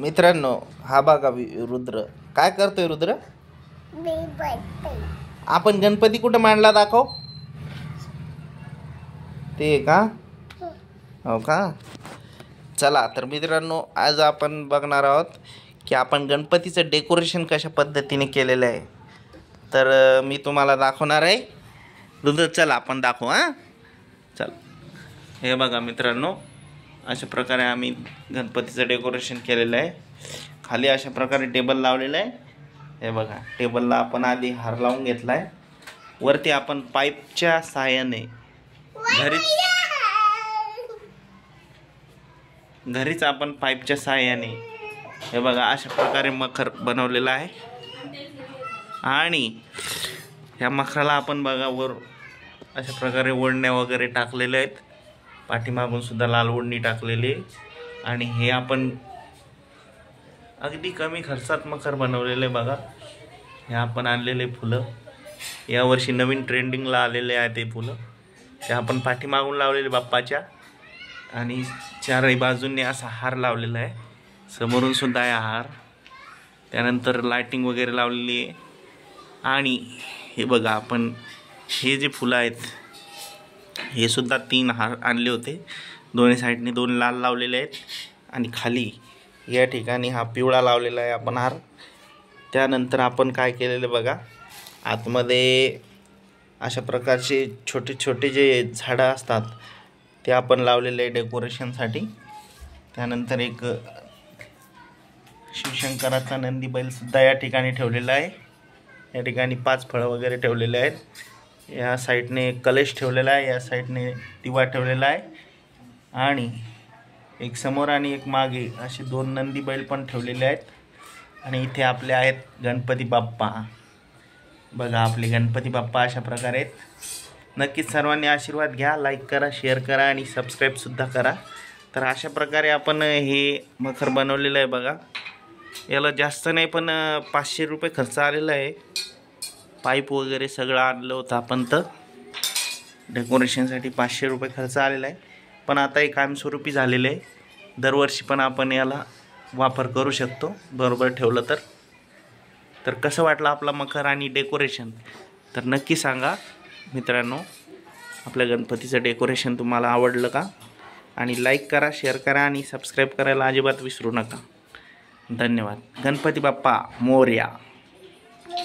मित्रांनो, हा बघा रुद्र काय करतोय. रुद्र, आपण गणपती कुठं मांडला दाखव. ते का? हो का. चला तर मित्रांनो, आज आपण बघणार आहोत की आपण गणपतीचं डेकोरेशन कशा पद्धतीने केलेलं आहे. तर मी तुम्हाला दाखवणार आहे. रुद्र चला आपण दाखवू. हां चल. हे बघा मित्रांनो, अशा प्रकारे आम्ही गणपतीचं डेकोरेशन केलेलं आहे. खाली अशा प्रकारे टेबल लावलेलं आहे. हे बघा, टेबलला आपण आधी हार लावून घेतला आहे. वरती आपण पाईपच्या सहाय्याने घरीच आपण पाईपच्या सहाय्याने हे बघा अशा प्रकारे मखर बनवलेला आहे. आणि ह्या मखराला आपण बघा वर अशा प्रकारे ओढण्या वगैरे टाकलेल्या आहेत. पाठीमागून सुद्धा लाल ओढणी टाकलेली आहे. आणि हे आपण अगदी कमी खर्चात मखर बनवलेले बघा. हे आपण आणलेले फुलं यावर्षी नवीन ट्रेंडिंगला आलेले आहे. ते फुलं ते आपण पाठीमागून लावलेले बाप्पाच्या, आणि चारही बाजूंनी असा हार लावलेला आहे. समोरून सुद्धा आहे हार. त्यानंतर लाइटिंग वगैरे लावलेली आहे. आणि हे बघा, आपण हे जे फुलं आहेत हे सुद्धा 3 हार आणले होते. दोन्ही साईडने 2 लाल लावलेले आहेत. आणि खाली या ठिकाणी हा पिवळा लावलेला आहे आपण हार. त्यानंतर आपण काय केलेलं बघा, आतमध्ये अशा प्रकारचे छोटे छोटे जे झाडं असतात ते आपण लावलेले आहे डेकोरेशनसाठी. त्यानंतर एक शिवशंकराचा नंदी बैलसुद्धा या ठिकाणी ठेवलेला आहे. या ठिकाणी 5 फळं वगैरे ठेवलेले आहेत. या साईडने कलश ठेवलेला आहे, या साईडने दिवा ठेवलेला आहे. आणि एक समोर आणि एक मागे असे 2 नंदी बैल पण ठेवलेले आहेत. आणि इथे आपले आहेत गणपती बाप्पा. बघा, आपले गणपती बाप्पा अशा प्रकारे आहेत. नक्कीच सर्वांनी आशीर्वाद घ्या, लाईक करा, शेअर करा आणि सबस्क्राईबसुद्धा करा. तर अशा प्रकारे आपण हे मखर बनवलेलं आहे बघा. याला जास्त नाही पण 500 रुपये खर्च आलेला आहे. पाईप वगैरे सगळं आणलं होतं आपण, तर डेकोरेशनसाठी 500 रुपये खर्च आलेला आहे. पण आता हे कायमस्वरूपी झालेलं आहे. दरवर्षी पण आपण याला वापर करू शकतो बरोबर ठेवलं तर. तर कसं वाटलं आपला मखर आणि डेकोरेशन, तर नक्की सांगा मित्रांनो. आपल्या गणपतीचं डेकोरेशन तुम्हाला आवडलं का? आणि लाईक करा, शेअर करा आणि सबस्क्राईब करायला अजिबात विसरू नका. धन्यवाद. गणपती बाप्पा मोरया.